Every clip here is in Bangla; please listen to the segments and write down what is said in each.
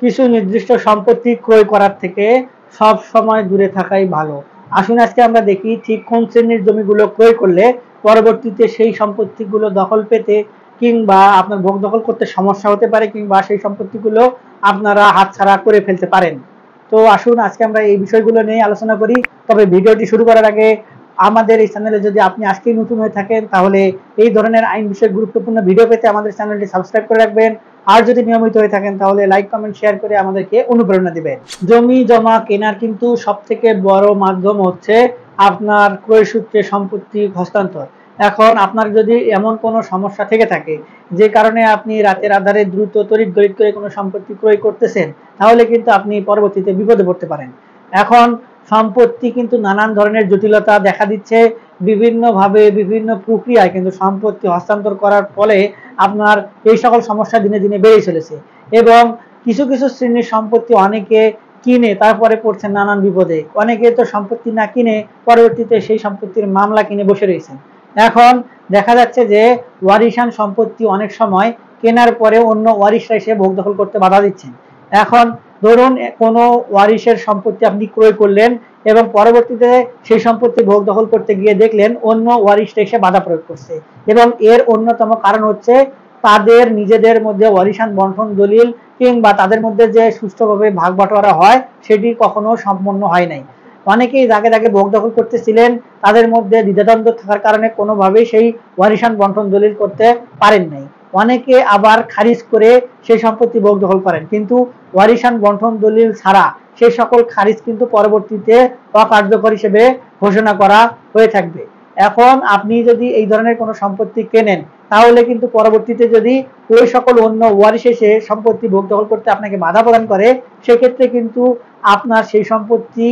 কিছু নির্দিষ্ট সম্পত্তি ক্রয় করার থেকে সব সময় দূরে থাকাই ভালো। আসুন আজকে আমরা দেখি ঠিক কোন শ্রেণীর জমিগুলো ক্রয় করলে পরবর্তীতে সেই সম্পত্তিগুলো দখল পেতে কিংবা আপনার ভোগ দখল করতে সমস্যা হতে পারে, কিংবা সেই সম্পত্তিগুলো আপনারা হাতছাড়া করে ফেলতে পারেন। তো আসুন আজকে আমরা এই বিষয়গুলো নিয়ে আলোচনা করি। তবে ভিডিওটি শুরু করার আগে আমাদের এই চ্যানেলে যদি আপনি আজকেই নতুন হয়ে থাকেন, তাহলে এই ধরনের আইন বিষয়ক গুরুত্বপূর্ণ ভিডিও পেতে আমাদের চ্যানেলটি সাবস্ক্রাইব করে রাখবেন। আর যদি নিয়মিত হয়ে থাকেন তাহলে লাইক, কমেন্ট, শেয়ার করে আমাদেরকে অনুপ্রেরণা দিবেন। জমি জমা কেনার কিন্তু সবথেকে বড় মাধ্যম হচ্ছে আপনার ক্রয় সূত্রে সম্পত্তি হস্তান্তর। এখন আপনার যদি এমন কোনো সমস্যা থেকে থাকে যে কারণে আপনি রাতের আধারে দ্রুত তড়িৎ গড়িত করে কোনো সম্পত্তি ক্রয় করতেছেন, তাহলে কিন্তু আপনি পরবর্তীতে বিপদে পড়তে পারেন। এখন সম্পত্তি কিন্তু নানান ধরনের জটিলতা দেখা দিচ্ছে। বিভিন্নভাবে বিভিন্ন প্রক্রিয়ায় কিন্তু সম্পত্তি হস্তান্তর করার ফলে আপনার এই সকল সমস্যা দিনে দিনে বেড়ে চলেছে, এবং কিছু কিছু শ্রেণীর সম্পত্তি অনেকে কিনে তারপরে পড়ছে নানান বিপদে। অনেকে তো সম্পত্তি না কিনে পরবর্তীতে সেই সম্পত্তির মামলা কিনে বসে রয়েছেন। এখন দেখা যাচ্ছে যে ওয়ারিশান সম্পত্তি অনেক সময় কেনার পরে অন্য ওয়ারিশরা এসে ভোগ দখল করতে বাধা দিচ্ছেন। এখন ধরুন কোনো ওয়ারিশের সম্পত্তি আপনি ক্রয় করলেন এবং পরবর্তীতে সেই সম্পত্তি ভোগ দখল করতে গিয়ে দেখলেন অন্য ওয়ারিশরা এসে বাধা প্রয়োগ করছে, এবং এর অন্যতম কারণ হচ্ছে তাদের নিজেদের মধ্যে ওয়ারিশান বন্টন দলিল কিংবা তাদের মধ্যে যে সুষ্ঠুভাবে ভাগ বাটোয়ারা হয় সেটি কখনো সম্পন্ন হয় নাই। অনেকেই দাগে দাগে ভোগ দখল করতেছিলেন, তাদের মধ্যে দ্বিধাদ্বন্দ্ব থাকার কারণে কোনোভাবেই সেই ওয়ারিশান বন্টন দলিল করতে পারেন নাই। অনেকে আবার খারিজ করে সেই সম্পত্তি ভোগ দখল করেন, কিন্তু ওয়ারিশান বন্টন দলিল ছাড়া সেই সকল খারিজ কিন্তু পরবর্তীতে অকার্যকর হিসেবে ঘোষণা করা হয়ে থাকবে। এখন আপনি যদি এই ধরনের কোনো সম্পত্তি কেনেন, তাহলে কিন্তু পরবর্তীতে যদি ওই সকল অন্য ওয়ারিশ এসে সম্পত্তি ভোগ দখল করতে আপনাকে বাধা প্রদান করে, সেক্ষেত্রে কিন্তু আপনার সেই সম্পত্তি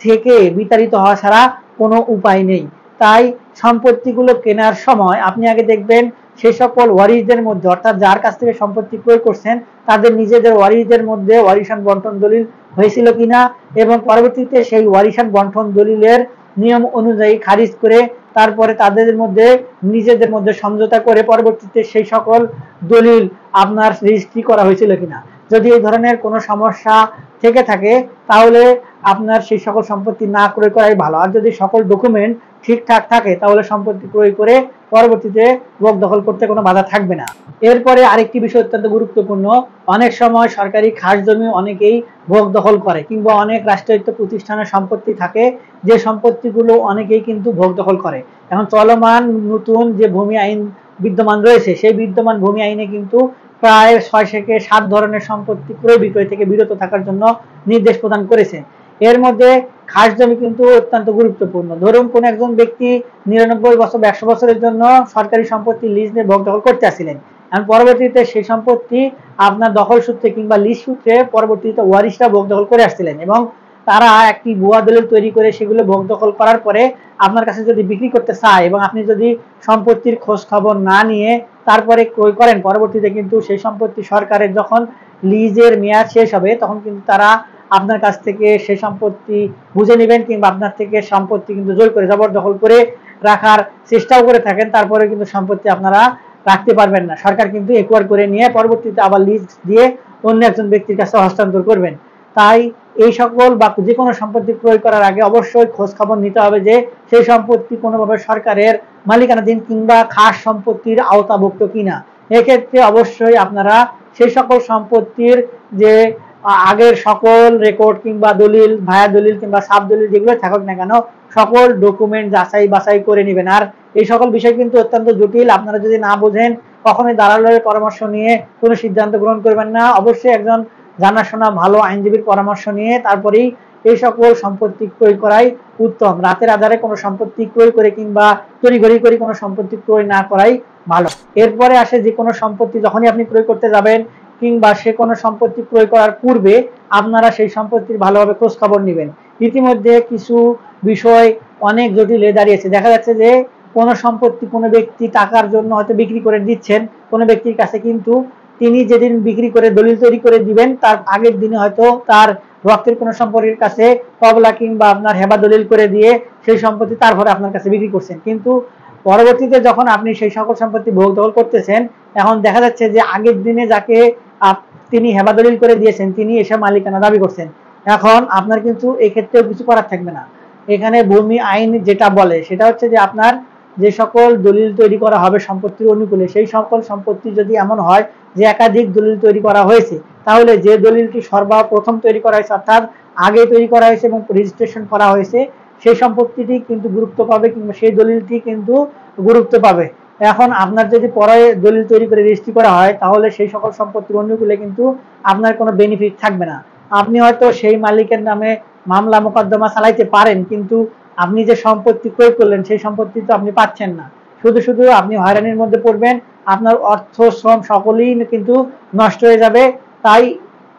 থেকে বিতাড়িত হওয়া ছাড়া কোনো উপায় নেই। তাই সম্পত্তিগুলো কেনার সময় আপনি আগে দেখবেন সেই সকল ওয়ারিশদের মধ্যে, অর্থাৎ যার কাছ থেকে সম্পত্তি ক্রয় করছেন তাদের নিজেদের ওয়ারিশদের মধ্যে ওয়ারিশান বন্টন দলিল হয়েছিল কিনা, এবং পরবর্তীতে সেই ওয়ারিশান বন্টন দলিলের নিয়ম অনুযায়ী খারিজ করে তারপরে তাদের মধ্যে নিজেদের মধ্যে সমঝোতা করে পরবর্তীতে সেই সকল দলিল আপনার রেজিস্ট্রি করা হয়েছিল কিনা। যদি এই ধরনের কোনো সমস্যা থেকে থাকে তাহলে আপনার সেই সকল সম্পত্তি না ক্রয় করাই ভালো। আর যদি সকল ডকুমেন্ট ঠিকঠাক থাকে তাহলে সম্পত্তি ক্রয় করে পরবর্তীতে ভোগ দখল করতে কোনো বাধা থাকবে না। এরপরে আরেকটি বিষয় অত্যন্ত গুরুত্বপূর্ণ, অনেক সময় সরকারি খাস জমি অনেকেই ভোগ দখল করে, কিংবা অনেক রাষ্ট্রায়ত্ত প্রতিষ্ঠানের সম্পত্তি থাকে যে সম্পত্তিগুলো অনেকেই কিন্তু ভোগ দখল করে। এখন চলমান নতুন যে ভূমি আইন বিদ্যমান রয়েছে, সেই বিদ্যমান ভূমি আইনে কিন্তু প্রায় 6 থেকে 7 ধরনের সম্পত্তি ক্রয় বিক্রয় থেকে বিরত থাকার জন্য নির্দেশ প্রদান করেছে। এর মধ্যে খাস জমি কিন্তু অত্যন্ত গুরুত্বপূর্ণ। ধরুন কোন একজন ব্যক্তি 99 বছর 100 বছরের জন্য সরকারি সম্পত্তি লিজ নিয়ে ভোগ দখল করতে আসছিলেন, এবং পরবর্তীতে সেই সম্পত্তি আপনার দখল সূত্রে কিংবা লিজ সূত্রে পরবর্তীতে ওয়ারিশরা ভোগ দখল করে আসছিলেন, এবং তারা একটি ভুয়া দলিল তৈরি করে সেগুলো ভোগ দখল করার পরে আপনার কাছে যদি বিক্রি করতে চায় এবং আপনি যদি সম্পত্তির খোঁজ খবর না নিয়ে তারপরে ক্রয় করেন, পরবর্তীতে কিন্তু সেই সম্পত্তি সরকারের যখন লিজের মেয়াদ শেষ হবে তখন কিন্তু তারা আপনার কাছ থেকে সেই সম্পত্তি বুঝে নেবেন, কিংবা আপনার থেকে সম্পত্তি কিন্তু জোর করে জবরদখল করে রাখার চেষ্টাও করে থাকেন, তারপরে কিন্তু সম্পত্তি আপনারা রাখতে পারবেন না। সরকার কিন্তু একোয়ার করে নিয়ে পরবর্তীতে আবার লিজ দিয়ে অন্য একজন ব্যক্তির কাছে হস্তান্তর করবেন। তাই এই সকল বা যে কোনো সম্পত্তি ক্রয় করার আগে অবশ্যই খোঁজ খবর নিতে হবে যে সেই সম্পত্তি কোনোভাবে সরকারের মালিকানাধীন কিংবা খাস সম্পত্তির আওতাভুক্ত কিনা। এক্ষেত্রে অবশ্যই আপনারা সেই সকল সম্পত্তির যে আগের সকল রেকর্ড কিংবা দলিল, ভায়া দলিল কিংবা সাব দলিল যেগুলো থাকুক না কেন, সকল ডকুমেন্ট যাচাই বাছাই করে নেবেন। আর এই সকল বিষয় কিন্তু অত্যন্ত জটিল, আপনারা যদি না বোঝেন কখনোই দালালের পরামর্শ নিয়ে কোনো সিদ্ধান্ত গ্রহণ করবেন না। অবশ্যই একজন জানাশোনা ভালো আইনজীবীর পরামর্শ নিয়ে তারপরেই এই সকল সম্পত্তি ক্রয় করাই উত্তম। রাতের আধারে কোনো সম্পত্তি ক্রয় করে কিংবা তড়িঘড়ি করে কোনো সম্পত্তি ক্রয় না করাই ভালো। এরপরে আসে যে কোনো সম্পত্তি যখনই আপনি ক্রয় করতে যাবেন কিংবা সে কোনো সম্পত্তি ক্রয় করার পূর্বে আপনারা সেই সম্পত্তির ভালোভাবে খোঁজ খবর নেবেন। ইতিমধ্যে কিছু বিষয় অনেক জটিল হয়ে দাঁড়িয়েছে। দেখা যাচ্ছে যে কোনো সম্পত্তি কোনো ব্যক্তি টাকার জন্য হয়তো বিক্রি করে দিচ্ছেন কোনো ব্যক্তির কাছে, কিন্তু তিনি যেদিন বিক্রি করে দলিল তৈরি করে দিবেন তার আগের দিনে হয়তো তার রক্তের কোনো সম্পর্কের কাছে কবলা কিংবা আপনার হেবা দলিল করে দিয়ে সেই সম্পত্তি তারপরে আপনার কাছে বিক্রি করছেন, কিন্তু পরবর্তীতে যখন আপনি সেই সকল সম্পত্তি ভোগ দখল করতেছেন, এখন দেখা যাচ্ছে যে আগের দিনে যাকে তিনি হেবা দলিল করে দিয়েছেন, তিনি এসে মালিকানা দাবি করছেন। এখন আপনার কিন্তু এক্ষেত্রেও কিছু করার থাকবে না। এখানে ভূমি আইন যেটা বলে সেটা হচ্ছে যে আপনার যে সকল দলিল তৈরি করা হবে সম্পত্তির অনুকূলে, সেই সকল সম্পত্তি যদি এমন হয় যে একাধিক দলিল তৈরি করা হয়েছে, তাহলে যে দলিলটি সর্বপ্রথম তৈরি করা হয়েছে অর্থাৎ আগে তৈরি করা হয়েছে এবং রেজিস্ট্রেশন করা হয়েছে, সেই সম্পত্তিটি কিন্তু গুরুত্ব পাবে কিংবা সেই দলিলটি কিন্তু গুরুত্ব পাবে। এখন আপনার যদি পরে দলিল তৈরি করে রেজিস্ট্রি করা হয়, তাহলে সেই সকল সম্পত্তির অনুকূলে কিন্তু আপনার কোনো বেনিফিট থাকবে না। আপনি হয়তো সেই মালিকের নামে মামলা মোকদ্দমা চালাইতে পারেন, কিন্তু আপনি যে সম্পত্তি ক্রয় করলেন সেই সম্পত্তি তো আপনি পাচ্ছেন না। শুধু শুধু আপনি হয়রানির মধ্যে পড়বেন, আপনার অর্থ শ্রম সকলেই কিন্তু নষ্ট হয়ে যাবে। তাই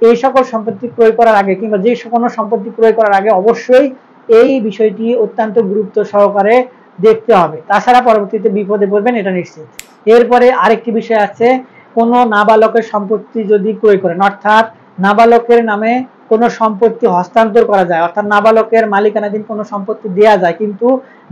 এই সকল সম্পত্তি ক্রয় করার আগে কিংবা যে কোনো সম্পত্তি ক্রয় করার আগে অবশ্যই এই বিষয়টি অত্যন্ত গুরুত্ব সহকারে দেখতে হবে, তাছাড়া পরবর্তীতে বিপদে পড়বেন এটা নিশ্চিত। এরপরে আরেকটি বিষয় আছে, কোনো নাবালকের সম্পত্তি যদি ক্রয় করেন, অর্থাৎ নাবালকের নামে কোনো সম্পত্তি হস্তান্তর করা যায়, অর্থাৎ নাবালকের মালিকানাধীন কোনো সম্পত্তি দেওয়া যায়, কিন্তু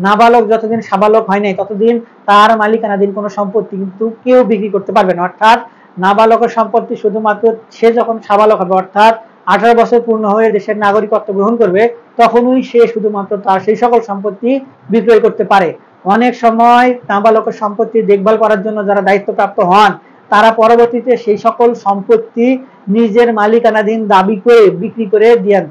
নাবালক যতদিন সাবালক হয় নাই ততদিন তার মালিকানাধীন কোনো সম্পত্তি কিন্তু কেউ বিক্রি করতে পারবে না। অর্থাৎ নাবালকের সম্পত্তি শুধুমাত্র সে যখন সাবালক হবে, অর্থাৎ 18 বছর পূর্ণ হয়ে দেশের নাগরিকত্ব গ্রহণ করবে, তখনই সে শুধুমাত্র তার সেই সকল সম্পত্তি বিক্রয় করতে পারে। অনেক সময় নাবালকের সম্পত্তি দেখভাল করার জন্য যারা দায়িত্বপ্রাপ্ত হন, তারা পরবর্তীতে সেই সকল সম্পত্তি নিজের মালিকানাধীন দাবি করে বিক্রি করে দেন।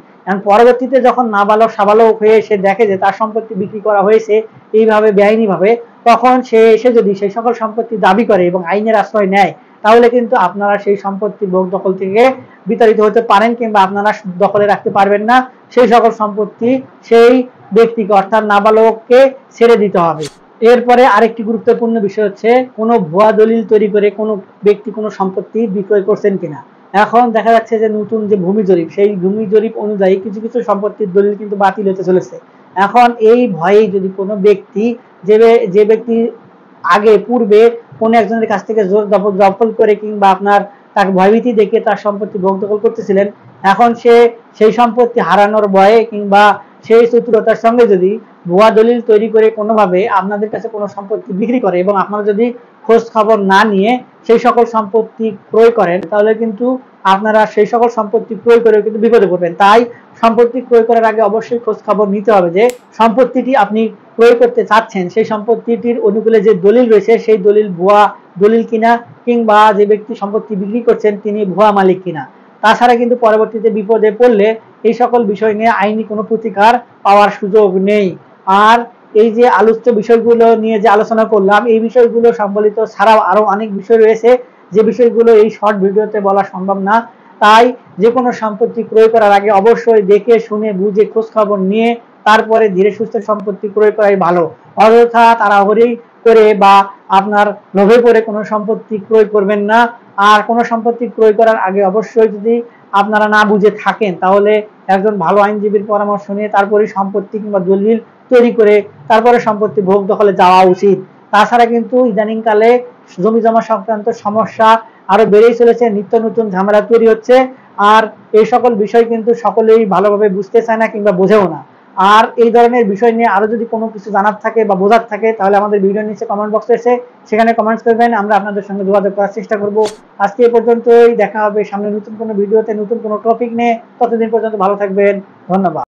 পরবর্তীতে যখন নাবালক সাবালক হয়ে সে দেখে যে তার সম্পত্তি বিক্রি করা হয়েছে এইভাবে বেআইনিভাবে, তখন সে এসে যদি সেই সকল সম্পত্তি দাবি করে এবং আইনের আশ্রয় নেয়, তাহলে কিন্তু আপনারা সেই সম্পত্তি ভোগ দখল থেকে বিতাড়িত হতে পারেন কিংবা আপনারা দখলে রাখতে পারবেন না। সেই সকল সম্পত্তি সেই ব্যক্তিকে অর্থাৎ নাবালককে ছেড়ে দিতে হবে। এরপরে আরেকটি গুরুত্বপূর্ণ বিষয় হচ্ছে, কোনো ভুয়া দলিল তৈরি করে কোনো ব্যক্তি কোনো সম্পত্তি বিক্রয় করছেন কিনা। এখন দেখা যাচ্ছে যে নতুন যে ভূমি জরিপ, সেই ভূমি জরিপ অনুযায়ী কিছু কিছু সম্পত্তির দলিল কিন্তু বাতিল হতে চলেছে। এখন এই ভয়েই যদি কোনো ব্যক্তি যে ব্যক্তি আগে পূর্বে কোনো একজনের কাছ থেকে জোর দখল করে কিংবা আপনার তাকে ভয়ভীতি দেখে তার সম্পত্তি ভোগ দখল করতেছিলেন, এখন সে সেই সম্পত্তি হারানোর ভয়ে কিংবা সেই চতুরতার সঙ্গে যদি ভুয়া দলিল তৈরি করে কোনোভাবে আপনাদের কাছে কোনো সম্পত্তি বিক্রি করে এবং আপনারা যদি খোঁজ খবর না নিয়ে সেই সকল সম্পত্তি ক্রয় করেন, তাহলে কিন্তু আপনারা সেই সকল সম্পত্তি ক্রয় করে কিন্তু বিপদে পড়বেন। তাই সম্পত্তি ক্রয় করার আগে অবশ্যই খোঁজ খবর নিতে হবে যে সম্পত্তিটি আপনি ক্রয় করতে চাচ্ছেন সেই সম্পত্তিটির অনুকূলে যে দলিল রয়েছে সেই দলিল ভুয়া দলিল কিনা, কিংবা যে ব্যক্তি সম্পত্তি বিক্রি করছেন তিনি ভুয়া মালিক কিনা। তাছাড়া কিন্তু পরবর্তীতে বিপদে পড়লে এই সকল বিষয় নিয়ে আইনি কোনো প্রতিকার পাওয়ার সুযোগ নেই। আর এই যে আলোচ্য বিষয়গুলো নিয়ে যে আলোচনা করলাম, এই বিষয়গুলো সম্বলিত ছাড়াও আরো অনেক বিষয় রয়েছে যে বিষয়গুলো এই শর্ট ভিডিওতে বলা সম্ভব না। তাই যে কোনো সম্পত্তি ক্রয় করার আগে অবশ্যই দেখে শুনে বুঝে খোঁজ খবর নিয়ে তারপরে ধীরে সুস্থ সম্পত্তি ক্রয় করাই ভালো। অযথা তাড়াহুড়ি করে বা আপনার লোভে পড়ে কোনো সম্পত্তি ক্রয় করবেন না। আর কোনো সম্পত্তি ক্রয় করার আগে অবশ্যই যদি আপনারা না বুঝে থাকেন, তাহলে একজন ভালো আইনজীবীর পরামর্শ নিয়ে তারপরে সম্পত্তি কিংবা দলিল তৈরি করে তারপরে সম্পত্তি ভোগ দখলে যাওয়া উচিত। তাছাড়া কিন্তু ইদানিংকালে জমি জমা সংক্রান্ত সমস্যা আরো বেড়েই চলেছে, নিত্য নতুন ঝামেলা তৈরি হচ্ছে। আর এই সকল বিষয় কিন্তু সকলেই ভালোভাবে বুঝতে চায় না কিংবা বোঝেও না। আর এই ধরনের বিষয় নিয়ে আরো যদি কোনো কিছু জানার থাকে বা বোঝার থাকে, তাহলে আমাদের ভিডিওর নিচে কমেন্ট বক্স এসে সেখানে কমেন্টস করবেন, আমরা আপনাদের সঙ্গে যোগাযোগ করার চেষ্টা করব। আজকে এই পর্যন্তই, দেখা হবে সামনে নতুন কোনো ভিডিওতে নতুন কোনো টপিক নিয়ে। ততদিন পর্যন্ত ভালো থাকবেন, ধন্যবাদ।